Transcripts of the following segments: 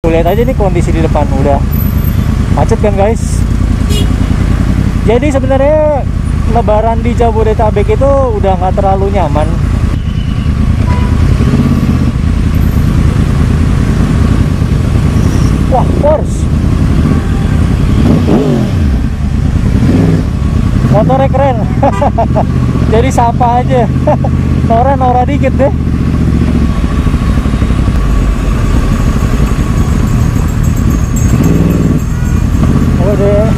Tuh lihat aja nih kondisi di depan udah macet kan guys. Jadi sebenarnya Lebaran di Jabodetabek itu udah nggak terlalu nyaman. Wah, Porsche. Motornya keren. Jadi sapa aja. Nora dikit deh. Oh deh.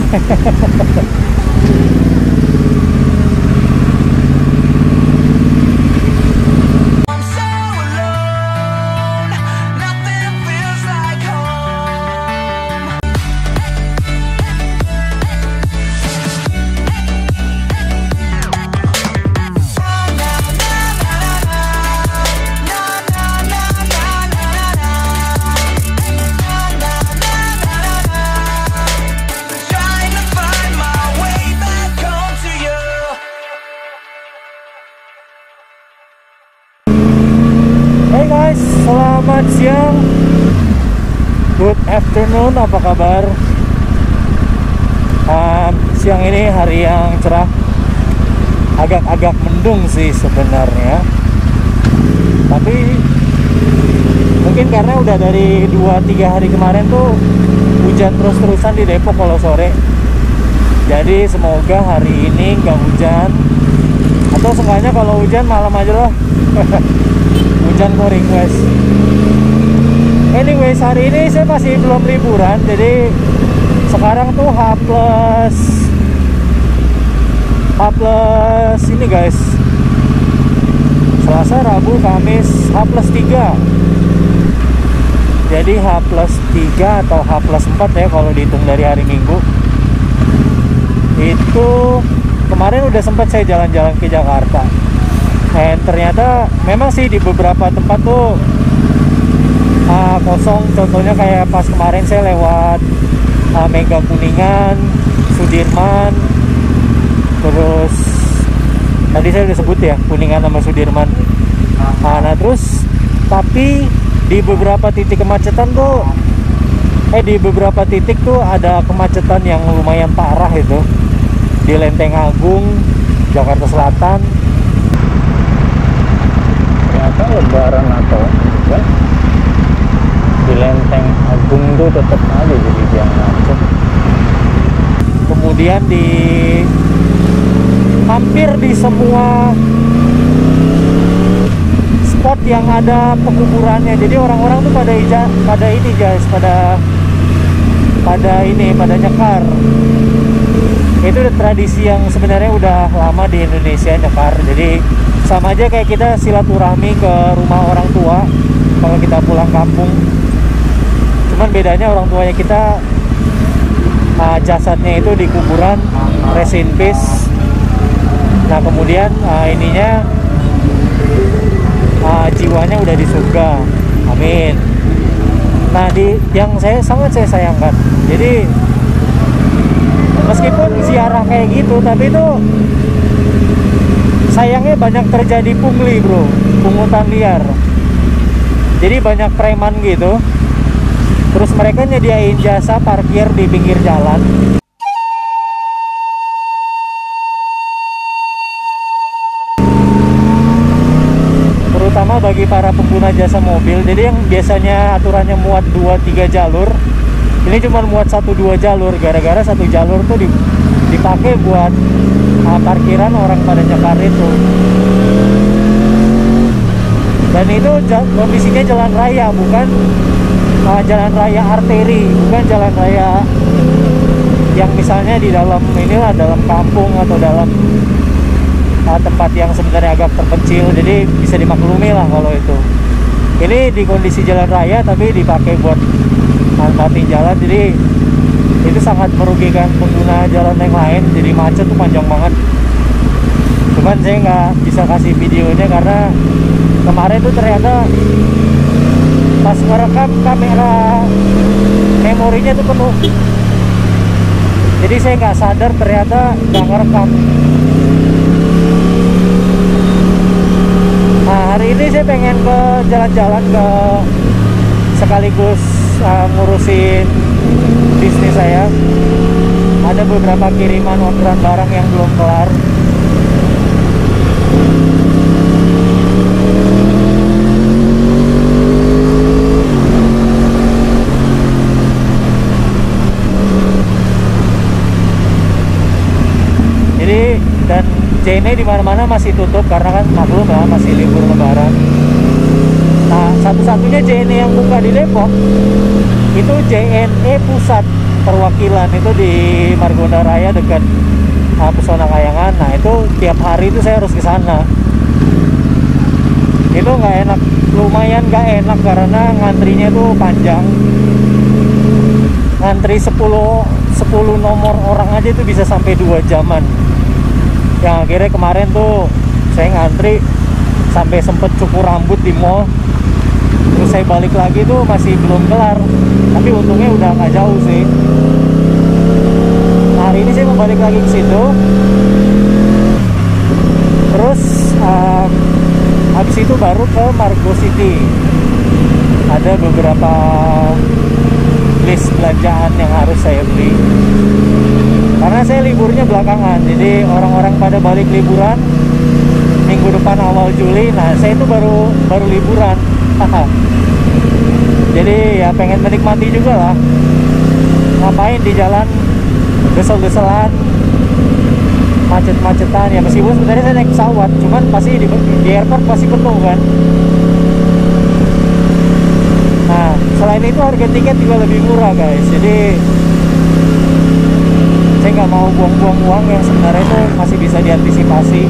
Selamat siang, good afternoon, apa kabar? Siang ini hari yang cerah, agak-agak mendung sih sebenarnya, tapi mungkin karena udah dari 2-3 hari kemarin tuh hujan terus-terusan di Depok kalau sore. Jadi semoga hari ini nggak hujan, atau seenggaknya kalau hujan malam aja lah. Hujan gue request. Anyways, hari ini saya masih belum liburan, jadi sekarang tuh H plus ini guys, Selasa, Rabu, Kamis, H+3. Jadi H+3 atau H+4 ya kalau dihitung dari hari Minggu. Itu kemarin udah sempat saya jalan-jalan ke Jakarta. Dan ternyata memang sih di beberapa tempat tuh kosong. Contohnya kayak pas kemarin saya lewat Mega Kuningan, Sudirman, terus tadi saya udah sebut ya Kuningan sama Sudirman. Nah terus tapi di beberapa titik kemacetan tuh di beberapa titik tuh ada kemacetan yang lumayan parah itu di Lenteng Agung, Jakarta Selatan. Ternyata Lebaran atau enggak di Lenteng Agung tuh tetap ada jadi dia macet. Kemudian di hampir di semua spot yang ada penguburannya, jadi orang-orang tuh pada ini guys, pada nyekar. Itu udah tradisi yang sebenarnya udah lama di Indonesia, nyekar. Jadi sama aja kayak kita silaturahmi ke rumah orang tua kalau kita pulang kampung. Cuman bedanya orang tuanya kita jasadnya itu di kuburan, rest in peace. Nah kemudian ininya jiwanya udah di surga, amin. Nah yang sangat saya sayangkan, jadi meskipun ziarah kayak gitu, tapi itu sayangnya banyak terjadi pungli bro, pungutan liar. Jadi banyak preman gitu, terus mereka nyediain jasa parkir di pinggir jalan. Terutama bagi para pengguna jasa mobil. Jadi yang biasanya aturannya muat 2-3 jalur, ini cuma muat 1-2 jalur. Gara-gara 1 jalur tuh dipakai buat parkiran orang pada nyekar itu. Dan itu kondisinya jalan raya, bukan jalan raya arteri, bukan jalan raya yang misalnya di dalam inilah, dalam kampung atau dalam tempat yang sebenarnya agak terpencil. Jadi bisa dimaklumi lah kalau itu. Ini di kondisi jalan raya tapi dipakai buat manfaatin jalan, jadi itu sangat merugikan pengguna jalan yang lain. Jadi macet tuh panjang banget. Cuman saya nggak bisa kasih videonya karena kemarin tuh ternyata pas ngerekam kamera memorinya tuh penuh. Jadi saya nggak sadar ternyata nggak ngerekam. Nah hari ini saya pengen ke jalan-jalan, ke sekaligus ngurusin bisnis saya. Ada beberapa kiriman orderan barang yang belum kelar. Jadi dan JNE di mana-mana masih tutup karena kan maklum lah masih libur lebaran. Nah, satu-satunya JNE yang buka di Depok itu JNE Pusat Perwakilan, itu di Margonda Raya dekat Pesona Kayangan. Nah, itu tiap hari itu saya harus ke sana. Itu nggak enak, lumayan nggak enak karena ngantrinya itu panjang. Ngantri 10 nomor orang aja itu bisa sampai 2 jaman. Yang akhirnya kemarin tuh saya ngantri sampai sempet cukur rambut di mall. Terus saya balik lagi tuh masih belum kelar. Tapi untungnya udah nggak jauh sih. Nah, hari ini saya mau balik lagi ke situ. Terus habis itu baru ke Margo City. Ada beberapa list belanjaan yang harus saya beli. Karena saya liburnya belakangan, jadi orang-orang pada balik liburan minggu depan awal Juli. Nah, saya itu baru liburan. Jadi ya pengen menikmati juga lah. Ngapain di jalan desel-deselan, macet-macetan ya, meskipun sebenarnya saya naik pesawat, cuman pasti di airport pasti penuh kan. Nah, selain itu harga tiket juga lebih murah guys. Jadi saya nggak mau buang-buang uang yang sebenarnya itu masih bisa diantisipasi.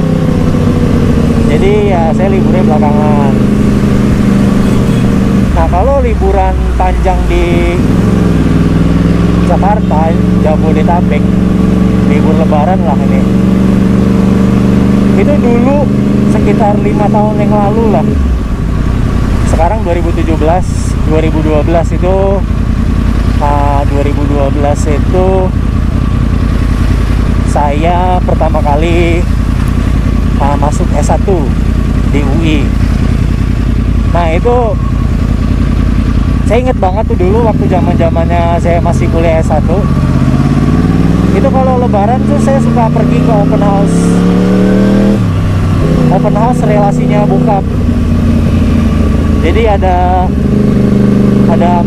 Jadi ya saya liburnya belakangan. Nah, kalau liburan panjang di Jakarta, Jabodetabek, libur lebaran lah ini, itu dulu sekitar 5 tahun yang lalu lah. Sekarang 2017, 2012 itu 2012 itu saya pertama kali masuk S1 di UI. Nah, itu saya inget banget tuh dulu waktu zamannya saya masih kuliah S1. Itu kalau lebaran tuh saya suka pergi ke open house. Open house relasinya bokap. Jadi ada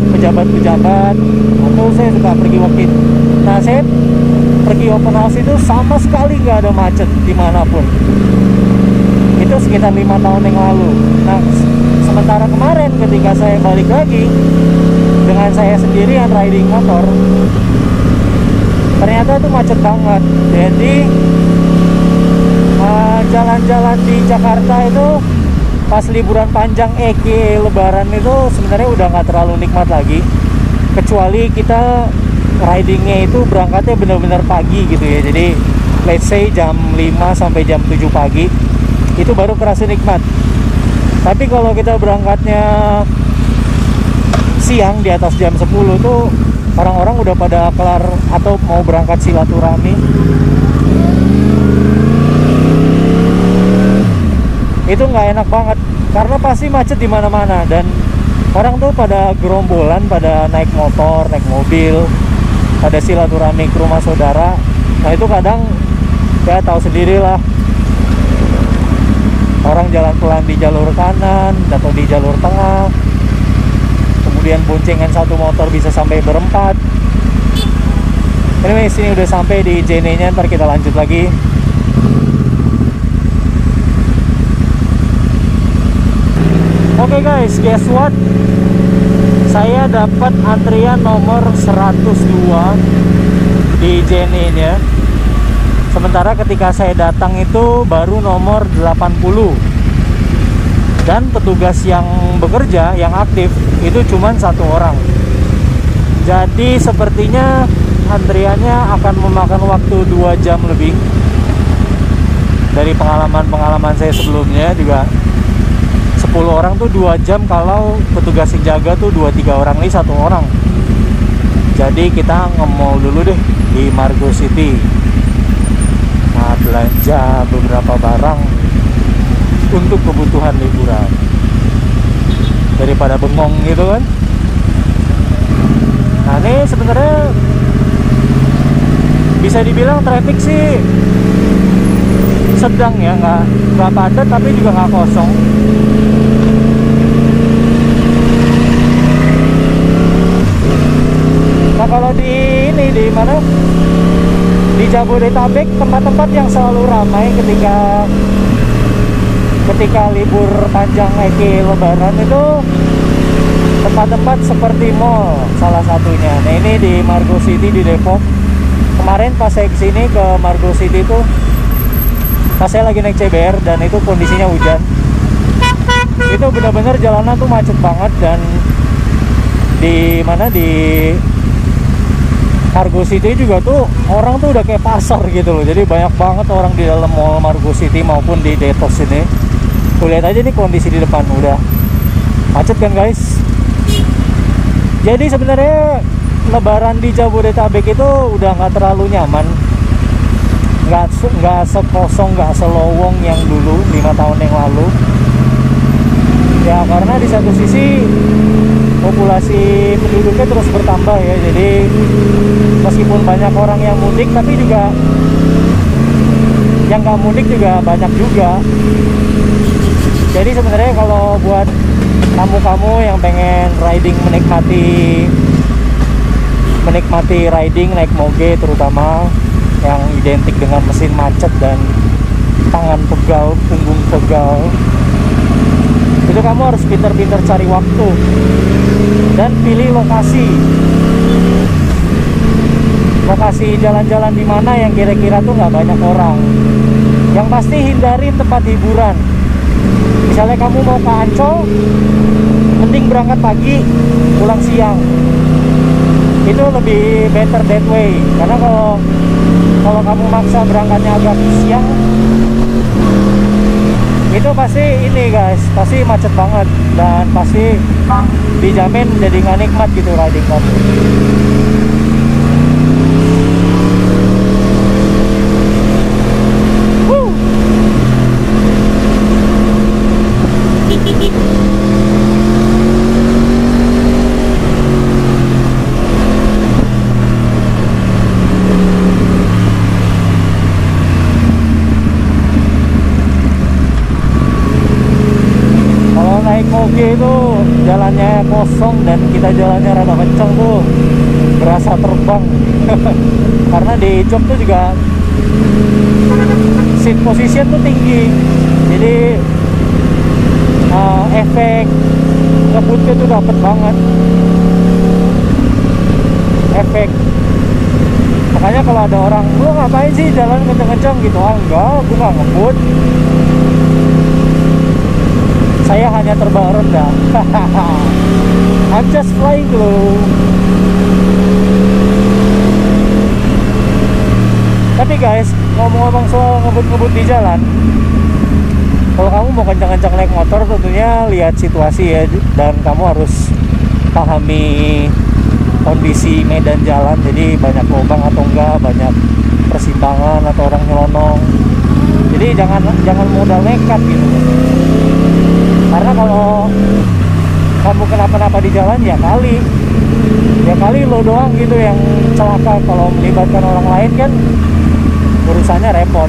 pejabat-pejabat, atau saya suka pergi waktu itu. Nah, saya pergi open house itu sama sekali nggak ada macet dimanapun. Itu sekitar 5 tahun yang lalu. Nah, sementara kemarin ketika saya balik lagi dengan saya sendirian riding motor, ternyata itu macet banget. Jadi jalan-jalan di Jakarta itu pas liburan panjang lebaran itu sebenarnya udah nggak terlalu nikmat lagi, kecuali kita ridingnya itu berangkatnya benar-benar pagi gitu ya. Jadi let's say jam 5 sampai jam 7 pagi itu baru kerasa nikmat. Tapi kalau kita berangkatnya siang di atas jam 10 tuh orang-orang udah pada kelar atau mau berangkat silaturahmi. Itu nggak enak banget karena pasti macet di mana-mana dan orang tuh pada gerombolan, pada naik motor, naik mobil, pada silaturahmi ke rumah saudara. Nah, itu kadang ya tahu sendirilah, orang jalan pelan di jalur kanan atau di jalur tengah, kemudian boncengan satu motor bisa sampai berempat. Anyway, sini udah sampai di JNE-nya, ntar kita lanjut lagi. Oke guys, guess what? Saya dapat antrian nomor 102 di JNE-nya. Sementara ketika saya datang itu baru nomor 80. Dan petugas yang bekerja, yang aktif, itu cuma 1 orang. Jadi sepertinya antriannya akan memakan waktu 2 jam lebih. Dari pengalaman saya sebelumnya juga 10 orang tuh 2 jam, kalau petugas yang jaga tuh 2-3 orang, nih 1 orang. Jadi kita nge-mall dulu deh di Margo City. Nah, belanja beberapa barang untuk kebutuhan liburan daripada bengong gitu kan. Nah, Ini sebenarnya bisa dibilang traffic sih sedang ya, nggak padat tapi juga nggak kosong. Nah kalau di ini di mana di Jabodetabek, tempat-tempat yang selalu ramai ketika libur panjang Lebaran itu tempat-tempat seperti mall salah satunya. Nah ini di Margo City di Depok. Kemarin pas saya kesini ke Margo City itu pas saya lagi naik CBR dan itu kondisinya hujan. Itu benar-benar jalanan tuh macet banget, dan di mana di Margo City juga tuh orang tuh udah kayak pasar gitu loh. Jadi banyak banget orang di dalam mall Margo City maupun di Detos ini. Tuh lihat aja nih kondisi di depan udah macet kan guys. Jadi sebenarnya Lebaran di Jabodetabek itu udah nggak terlalu nyaman, nggak sekosong, nggak selowong yang dulu 5 tahun yang lalu. Ya karena di satu sisi populasi penduduknya terus bertambah ya. Jadi meskipun banyak orang yang mudik, tapi juga yang nggak mudik juga banyak juga. Jadi sebenarnya kalau buat kamu yang pengen riding, menikmati riding naik moge terutama yang identik dengan mesin macet dan tangan pegal, punggung pegal, itu kamu harus pintar-pintar cari waktu dan pilih lokasi jalan-jalan di mana yang kira-kira tuh nggak banyak orang. Yang pasti hindari tempat hiburan. Misalnya kamu mau ke Ancol, mending berangkat pagi, pulang siang. Itu lebih better that way. Karena kalau kamu maksa berangkatnya agak siang, itu pasti ini guys, pasti macet banget dan pasti dijamin jadi nggak nikmat gitu riding kamu. Moge itu jalannya kosong dan kita jalannya rada kenceng tuh berasa terbang. Karena di jok tuh juga seat position tuh tinggi, jadi efek ngebutnya tuh dapet banget efek. Makanya kalau ada orang, lu ngapain sih jalan kenceng-kenceng gitu, enggak, gue nggak ngebut, saya hanya terbang rendah. I'm just flying low. Tapi guys, ngomong-ngomong soal ngebut-ngebut di jalan, kalau kamu mau kencang-kencang naik motor, tentunya lihat situasi ya, dan kamu harus pahami kondisi medan jalan. Jadi banyak lubang atau enggak, banyak persimpangan atau orang nyelonong. Jadi jangan modal nekat gitu. Karena kalau kamu kenapa-napa di jalan, ya kali lo doang gitu yang celaka. Kalau melibatkan orang lain kan urusannya repot.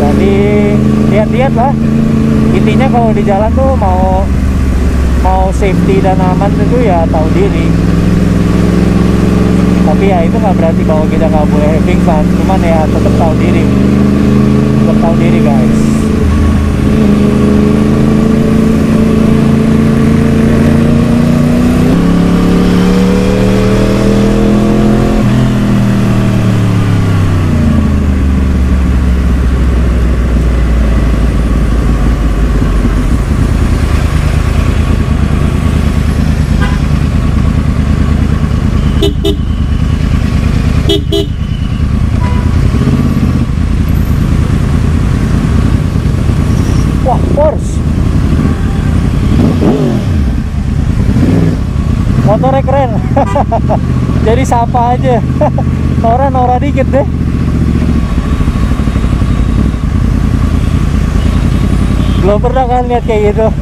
Jadi lihat-lihat lah. Intinya kalau di jalan tuh mau safety dan aman itu ya tahu diri. Tapi ya itu nggak berarti bahwa kita nggak boleh having fun. Cuman ya tetap tahu diri. Tahu diri guys. Wah, Porsche. Motornya keren. Jadi sapa aja. Nora dikit deh. Belum pernah kan lihat kayak gitu.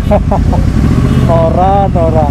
Nora.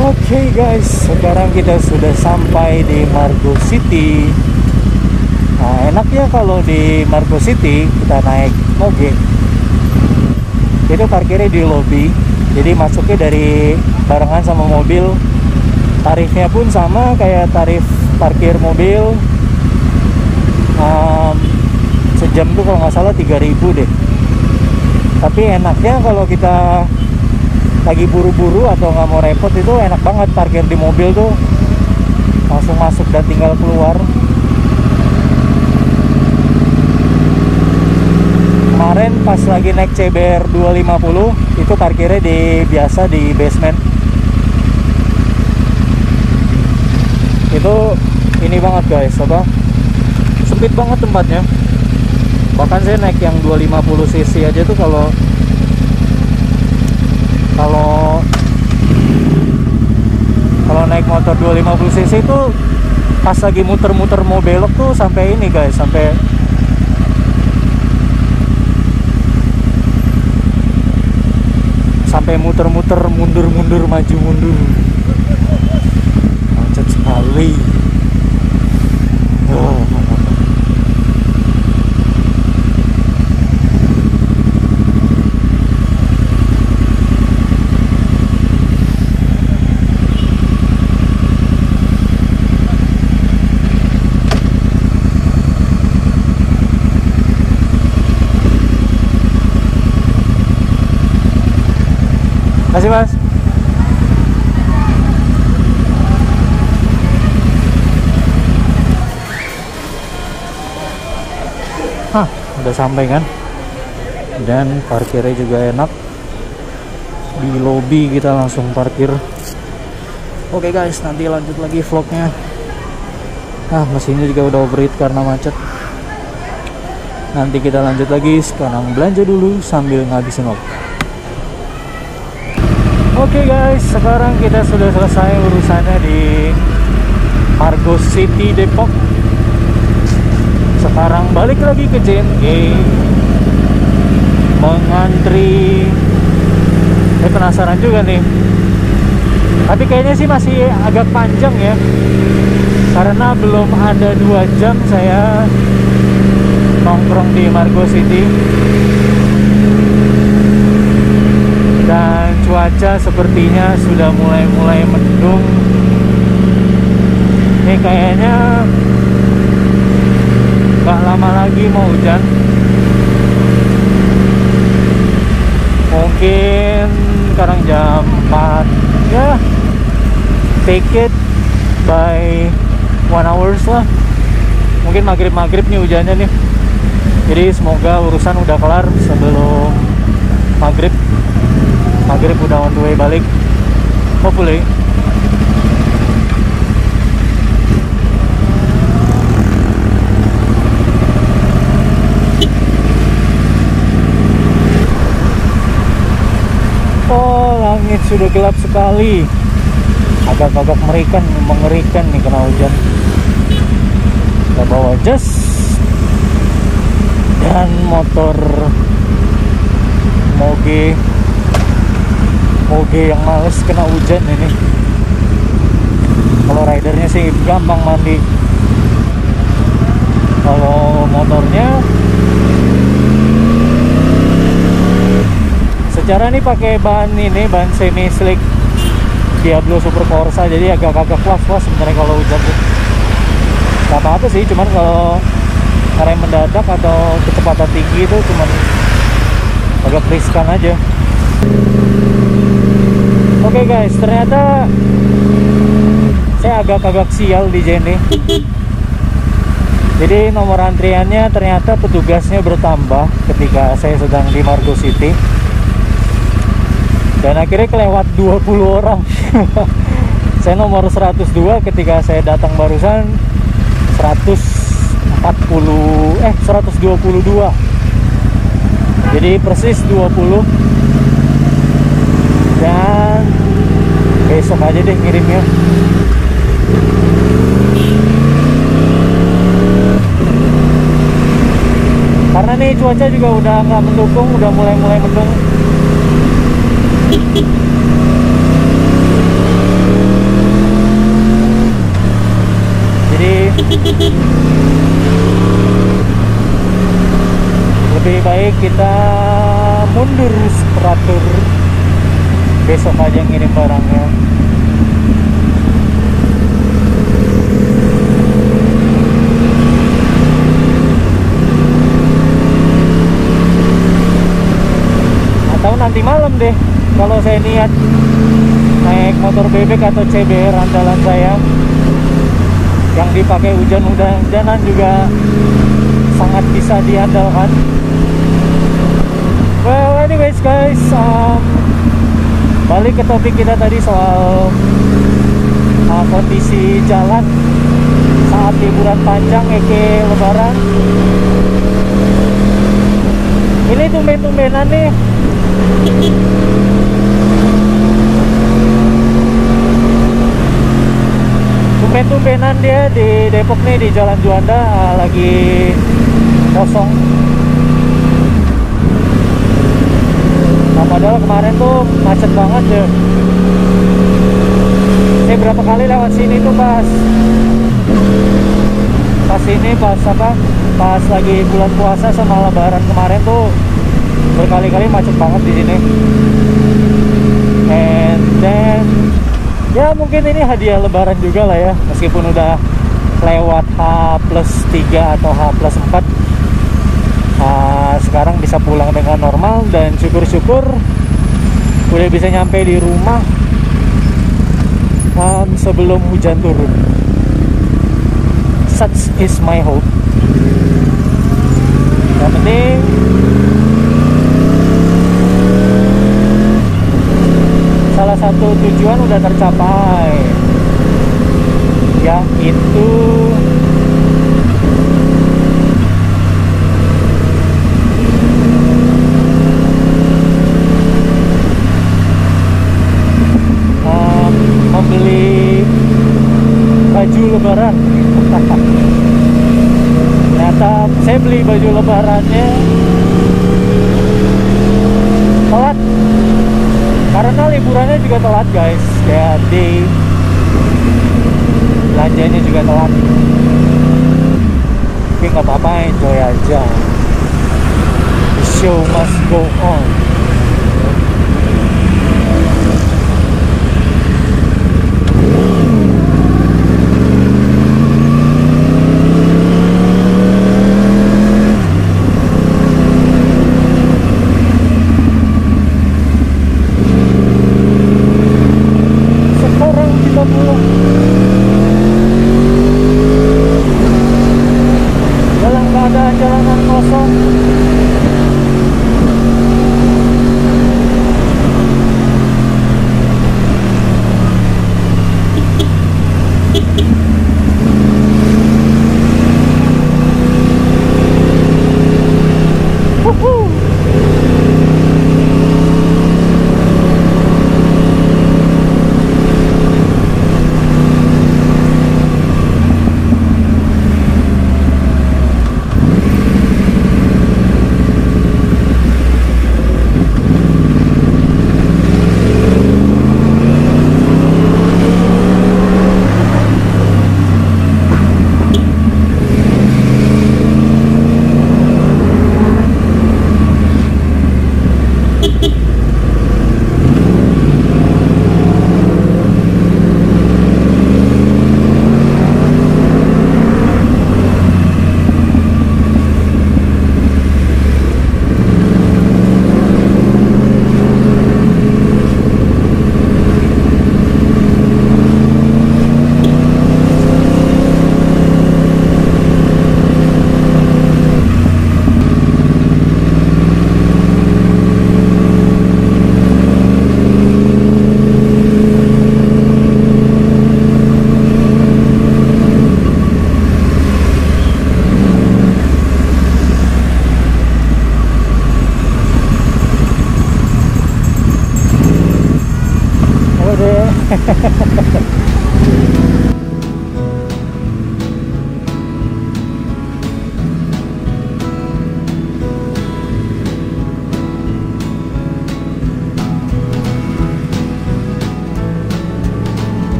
Oke guys, sekarang kita sudah sampai di Margo City. Nah, enaknya kalau di Margo City kita naik moge, itu parkirnya di lobby. Jadi masuknya dari barengan sama mobil. Tarifnya pun sama kayak tarif parkir mobil. Sejam tuh kalau nggak salah 3.000 deh. Tapi enaknya kalau kita lagi buru-buru atau nggak mau repot, itu enak banget parkir di mobil tuh, langsung masuk dan tinggal keluar. Kemarin pas lagi naik CBR 250 itu parkirnya biasa di basement. Itu ini banget guys, sempit banget tempatnya. Bahkan saya naik yang 250 cc aja tuh kalau naik motor 250 cc itu pas lagi muter-muter mau belok tuh sampai ini guys, sampai muter-muter, mundur-mundur, maju mundur, macet sekali. Makasih mas. Udah sampai kan, dan parkirnya juga enak. Di lobby kita langsung parkir. Oke guys, nanti lanjut lagi vlognya. Mesinnya juga udah overheat karena macet. Nanti kita lanjut lagi. Sekarang belanja dulu sambil ngabisin waktu. Oke guys, sekarang kita sudah selesai urusannya di Margo City Depok. Sekarang balik lagi ke JNE, mengantri. Penasaran juga nih, tapi kayaknya sih masih agak panjang ya, karena belum ada 2 jam saya nongkrong di Margo City. Dan cuaca sepertinya sudah mulai mendung. Ini kayaknya gak lama lagi mau hujan. Mungkin sekarang jam 4 ya, take it by 1 hours lah. Mungkin maghrib nih hujannya nih. Jadi semoga urusan udah kelar sebelum maghrib udah on the way balik, hopefully. Langit sudah gelap sekali, agak-agak mengerikan nih kena hujan. Kita bawa jas dan motor moge yang males kena hujan ini. Kalau ridernya sih gampang mandi, kalau motornya secara nih pakai bahan semi slick Diablo Super Corsa, jadi agak-agak was-was sebenarnya kalau hujan tuh. Gak apa-apa sih, cuman kalau rem mendadak atau kecepatan tinggi itu cuman agak riskan aja. Oke guys, ternyata saya agak-agak sial di JNE. Jadi nomor antriannya ternyata petugasnya bertambah ketika saya sedang di Margo City. Dan akhirnya kelewat 20 orang. Saya nomor 102, ketika saya datang barusan 122. Jadi persis 20. Dan besok aja deh ngirimnya. Karena nih cuaca juga udah nggak mendukung, udah mulai mendung. Jadi lebih baik kita mundur teratur, besok aja ngirim barangnya. Atau nanti malam deh, kalau saya niat naik motor bebek atau CBR andalan saya yang dipakai hujan-hujanan juga sangat bisa diandalkan. Well, anyways guys, balik ke topik kita tadi soal kondisi jalan saat liburan panjang Lebaran. Ini tumben-tumbenan nih tumben-tumbenan dia di Depok nih, di Jalan Juanda lagi kosong. Nah, padahal kemarin tuh macet banget ya. Saya berapa kali lewat sini tuh pas ini pas lagi bulan puasa sama Lebaran kemarin tuh berkali-kali macet banget di sini. And then ya mungkin ini hadiah Lebaran juga lah ya, meskipun udah lewat H+3 atau H+4. Sekarang bisa pulang dengan normal dan syukur-syukur udah bisa nyampe di rumah sebelum hujan turun. Such is my hope. Yang penting salah satu tujuan udah tercapai, yaitu membeli baju Lebaran. Ternyata saya beli baju Lebarannya telat, karena liburannya juga telat guys, jadi belanjanya juga telat. Tapi nggak apa-apa, enjoy aja. The show must go on. Dalam keadaan jalanan kosong,